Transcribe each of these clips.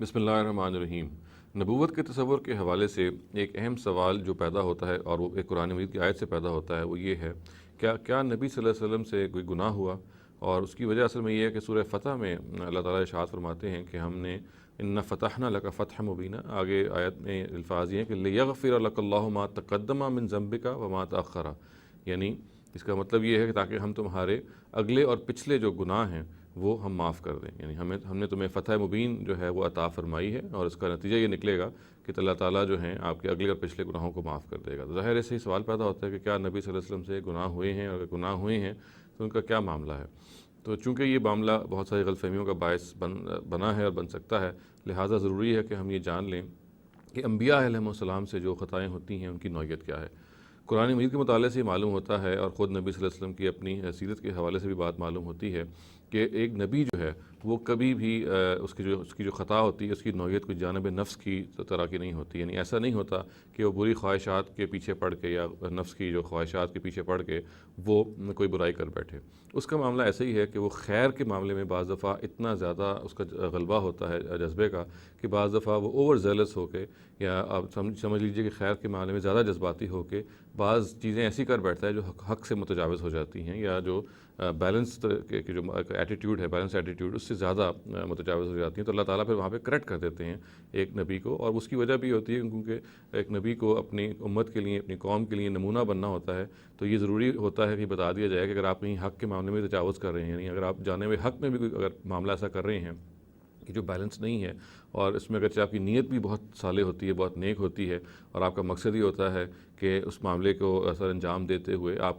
بسم اللہ الرحمن الرحیم۔ نبوت کے تصور کے حوالے سے ایک اہم سوال جو پیدا ہوتا ہے اور وہ ایک قرآن مجید کی آیت سے پیدا ہوتا ہے، وہ یہ ہے کیا نبی صلی اللہ علیہ وسلم سے کوئی گناہ ہوا؟ اور اس کی وجہ اصل میں یہ ہے کہ سورہ فتح میں اللہ تعالیٰ ارشاد فرماتے ہیں کہ ہم نے ان فتحنا لک فتح مبینہ، آگے آیت میں الفاظ یہ ہیں کہ لیغفر لک اللہ ما تقدم من ذنبک وما تأخر، یعنی اس کا مطلب یہ ہے کہ تاکہ ہم تمہارے اگلے اور پچھلے جو گناہ ہیں وہ ہم معاف کر دیں، یعنی ہم نے تمہیں فتح مبین جو ہے وہ عطا فرمائی ہے، اور اس کا نتیجہ یہ نکلے گا کہ اللہ تعالیٰ جو ہیں آپ کے اگلے اور پچھلے گناہوں کو معاف کر دے گا۔ تو ظاہر سے ہی سوال پیدا ہوتا ہے کہ کیا نبی صلی اللہ علیہ وسلم سے گناہ ہوئے ہیں، اور اگر گناہ ہوئے ہیں تو ان کا کیا معاملہ ہے؟ تو چونکہ یہ معاملہ بہت ساری غلط فہمیوں کا باعث بنا ہے اور بن سکتا ہے، لہٰذا ضروری ہے کہ ہم یہ جان لیں کہ انبیاء علیہم السلام سے جو خطائیں ہوتی ہیں ان کی نوعیت کیا ہے۔ قرآن مجید کے مطالعے سے یہ معلوم ہوتا ہے، اور خود نبی صلی اللہ علیہ وسلم کی اپنی سیرت کے حوالے سے بھی بات معلوم ہوتی ہے کہ ایک نبی جو ہے وہ کبھی بھی اس کی جو خطا ہوتی ہے اس کی نوعیت کوئی جانب نفس کی طرح کی نہیں ہوتی، یعنی ایسا نہیں ہوتا کہ وہ بری خواہشات کے پیچھے پڑ کے یا نفس کی جو خواہشات کے پیچھے پڑ کے وہ کوئی برائی کر بیٹھے۔ اس کا معاملہ ایسا ہی ہے کہ وہ خیر کے معاملے میں بعض دفعہ اتنا زیادہ اس کا غلبہ ہوتا ہے جذبے کا کہ بعض دفعہ وہ اوور زیلس ہو کے، یا آپ سمجھ لیجئے کہ خیر کے معاملے میں زیادہ جذباتی ہو کے بعض چیزیں ایسی کر بیٹھتا ہے جو حق سے متجاوز ہو جاتی ہیں، یا جو بیلنس کے جو ایٹیٹیوڈ ہے، بیلنس ایٹیٹیوڈ اس سے زیادہ متجاوز ہو جاتی ہیں، تو اللہ تعالیٰ پھر وہاں پہ کریکٹ کر دیتے ہیں ایک نبی کو، اور اس کی وجہ بھی ہوتی ہے کیونکہ ایک نبی کو اپنی امت کے لیے، اپنی قوم کے لیے نمونہ بننا ہوتا ہے، تو یہ ضروری ہوتا ہے کہ بتا دیا جائے کہ اگر آپ کہیں حق کے معاملے میں تجاوز کر رہے ہیں، یعنی اگر آپ جانب حق میں بھی کوئی اگر معاملہ ایسا کر رہے ہیں کہ جو بیلنس نہیں ہے، اور اس میں اگرچہ آپ کی نیت بھی بہت صالح ہوتی ہے، بہت نیک ہوتی ہے، اور آپ کا مقصد ہی ہوتا ہے کہ اس معاملے کو سر انجام دیتے ہوئے آپ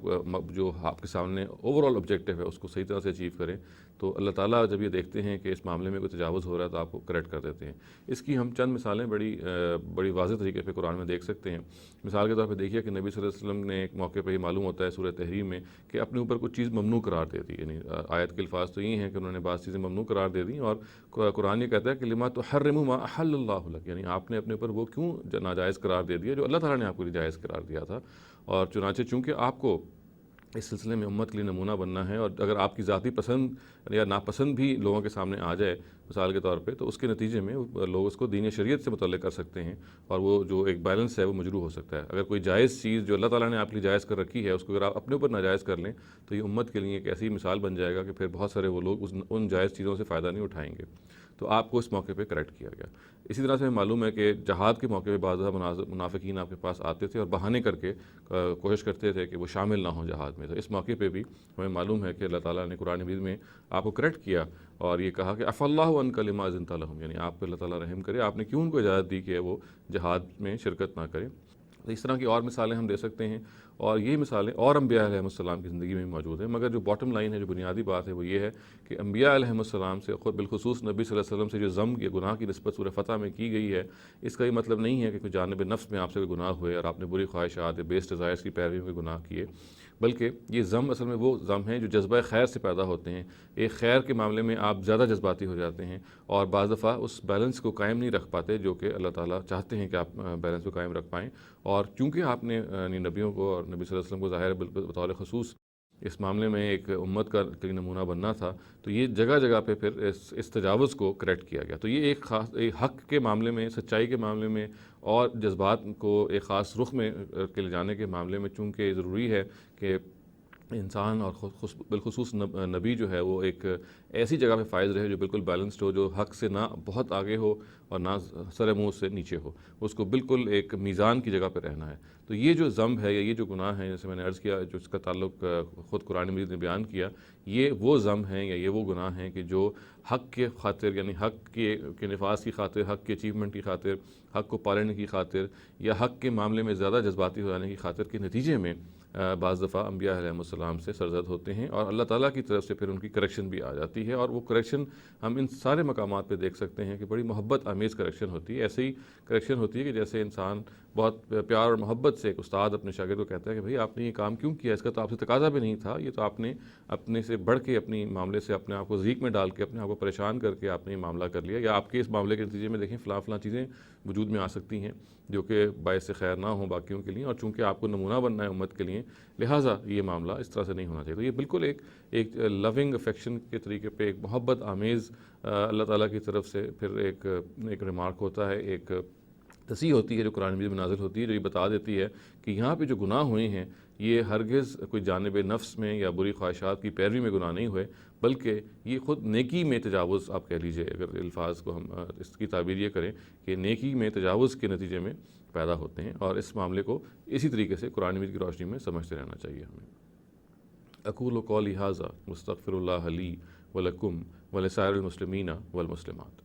جو آپ کے سامنے اوور آل آبجیکٹیو ہے اس کو صحیح طرح سے اچیو کریں، تو اللہ تعالیٰ جب یہ دیکھتے ہیں کہ اس معاملے میں کوئی تجاوز ہو رہا ہے تو آپ کو کریکٹ کر دیتے ہیں۔ اس کی ہم چند مثالیں بڑی واضح طریقے پہ قرآن میں دیکھ سکتے ہیں۔ مثال کے طور پہ دیکھیے کہ نبی صلی اللہ علیہ وسلم نے ایک موقع پہ یہ معلوم ہوتا ہے سورہ تحریم میں کہ اپنے اوپر کچھ چیز ممنوع قرار دے دی، یعنی آیت کے الفاظ تو یہ ہیں کہ انہوں نے بعض چیزیں ممنوع قرار دے دیں، اور قرآن یہ کہتا ہے کہ لما تحرم ما احل اللہ لک، یعنی آپ نے اپنے اوپر وہ کیوں ناجائز قرار دے دیا جو اللہ تعالیٰ نے آپ کو جائز قرار دیا تھا۔ اور چنانچہ چونکہ آپ کو اس سلسلے میں امت کے لیے نمونہ بننا ہے، اور اگر آپ کی ذاتی پسند یا ناپسند بھی لوگوں کے سامنے آ جائے مثال کے طور پہ، تو اس کے نتیجے میں لوگ اس کو دین شریعت سے متعلق کر سکتے ہیں، اور وہ جو ایک بیلنس ہے وہ مجروح ہو سکتا ہے۔ اگر کوئی جائز چیز جو اللہ تعالیٰ نے آپ کے لیے جائز کر رکھی ہے اس کو اگر آپ اپنے اوپر ناجائز کر لیں تو یہ امت کے لیے ایک ایسی مثال بن جائے گا کہ پھر بہت سارے وہ لوگ ان جائز چیزوں سے فائدہ نہیں اٹھائیں گے، تو آپ کو اس موقع پہ کریکٹ کیا گیا۔ اسی طرح سے ہمیں معلوم ہے کہ جہاد کے موقع پہ بعض منافقین آپ کے پاس آتے تھے اور بہانے کر کے کوشش کرتے تھے کہ وہ شامل نہ ہوں جہاد میں، تو اس موقع پہ بھی ہمیں معلوم ہے کہ اللہ تعالیٰ نے قرآن مجید میں آپ کو کریکٹ کیا اور یہ کہا کہ عفا اللہ عنک لما اذنت لہم، یعنی آپ پہ اللہ تعالیٰ رحم کرے، آپ نے کیوں ان کو اجازت دی کہ وہ جہاد میں شرکت نہ کریں۔ تو اس طرح کی اور مثالیں ہم دے سکتے ہیں، اور یہ مثالیں اور انبیاء علیہ السلام کی زندگی میں بھی موجود ہیں، مگر جو باٹم لائن ہے، جو بنیادی بات ہے وہ یہ ہے کہ انبیاء علیہ السلام سے خود بالخصوص نبی صلی اللہ علیہ وسلم سے جو ذم یا گناہ کی نسبت سورہ فتح میں کی گئی ہے، اس کا یہ مطلب نہیں ہے کہ کوئی جانب نفس میں آپ سے کوئی گناہ ہوئے اور آپ نے بری خواہشات یا بیس ڈیزائرز کی پیروی میں گناہ کیے، بلکہ یہ ذم اصل میں وہ ذم ہیں جو جذبہ خیر سے پیدا ہوتے ہیں۔ ایک خیر کے معاملے میں آپ زیادہ جذباتی ہو جاتے ہیں، اور بعض دفعہ اس بیلنس کو قائم نہیں رکھ پاتے جو کہ اللہ تعالیٰ چاہتے ہیں کہ آپ بیلنس کو قائم رکھ پائیں، اور چونکہ آپ نے نبیوں کو اور نبی صلی اللہ علیہ وسلم کو ظاہر بطور خصوص اس معاملے میں ایک امت کا نمونہ بننا تھا، تو یہ جگہ جگہ پہ پھر اس تجاوز کو کریکٹ کیا گیا۔ تو یہ ایک خاص حق کے معاملے میں، سچائی کے معاملے میں اور جذبات کو ایک خاص رخ میں کے لے جانے کے معاملے میں چونکہ ضروری ہے کہ انسان اور بالخصوص نبی جو ہے وہ ایک ایسی جگہ پہ فائز رہے جو بالکل بیلنسڈ ہو، جو حق سے نہ بہت آگے ہو اور نہ سر منہ سے نیچے ہو، اس کو بالکل ایک میزان کی جگہ پہ رہنا ہے۔ تو یہ جو ذنب ہے یا یہ جو گناہ ہے، جیسے میں نے عرض کیا، جو اس کا تعلق خود قرآن مجید نے بیان کیا، یہ وہ ذنب ہیں یا یہ وہ گناہ ہیں کہ جو حق کے خاطر، یعنی حق کے نفاذ کی خاطر، حق کے اچیومنٹ کی خاطر، حق کو پالنے کی خاطر، یا حق کے معاملے میں زیادہ جذباتی ہو جانے کی خاطر کے نتیجے میں بعض دفعہ انبیاء علیہ السلام سے سرزد ہوتے ہیں، اور اللہ تعالیٰ کی طرف سے پھر ان کی کریکشن بھی آ جاتی ہے، اور وہ کریکشن ہم ان سارے مقامات پہ دیکھ سکتے ہیں کہ بڑی محبت آمیز کریکشن ہوتی ہے۔ ایسے ہی کریکشن ہوتی ہے کہ جیسے انسان بہت پیار اور محبت سے ایک استاد اپنے شاگرد کو کہتا ہے کہ بھئی آپ نے یہ کام کیوں کیا، اس کا تو آپ سے تقاضا بھی نہیں تھا، یہ تو آپ نے اپنے سے بڑھ کے اپنی معاملے سے اپنے آپ کو ضیق میں ڈال کے اپنے آپ کو پریشان کر کے آپ نے یہ معاملہ کر لیا، یا آپ کے اس معاملے کے نتیجے میں دیکھیں فلاں چیزیں وجود میں آ سکتی ہیں جو کہ باعث خیر نہ ہوں باقیوں کے لیے، اور چونکہ آپ کو نمونہ بننا ہے امت کے لیے، لہٰذا یہ معاملہ اس طرح سے نہیں ہونا چاہیے۔ تو یہ بالکل ایک لونگ افیکشن کے طریقے پہ ایک محبت آمیز اللہ تعالیٰ کی طرف سے پھر ایک ریمارک ہوتا ہے، ایک تصحیح ہوتی ہے جو قرآن مجید میں نازل ہوتی ہے، جو یہ بتا دیتی ہے کہ یہاں پہ جو گناہ ہوئے ہیں یہ ہرگز کوئی جانب نفس میں یا بری خواہشات کی پیروی میں گناہ نہیں ہوئے، بلکہ یہ خود نیکی میں تجاوز، آپ کہہ لیجئے اگر الفاظ کو ہم اس کی تعبیر یہ کریں کہ نیکی میں تجاوز کے نتیجے میں پیدا ہوتے ہیں، اور اس معاملے کو اسی طریقے سے قرآن مجید کی روشنی میں سمجھتے رہنا چاہیے ہمیں۔ اقول قولی ھذا واستغفر اللہ لی ولکم ولسائر المسلمین والمسلمات۔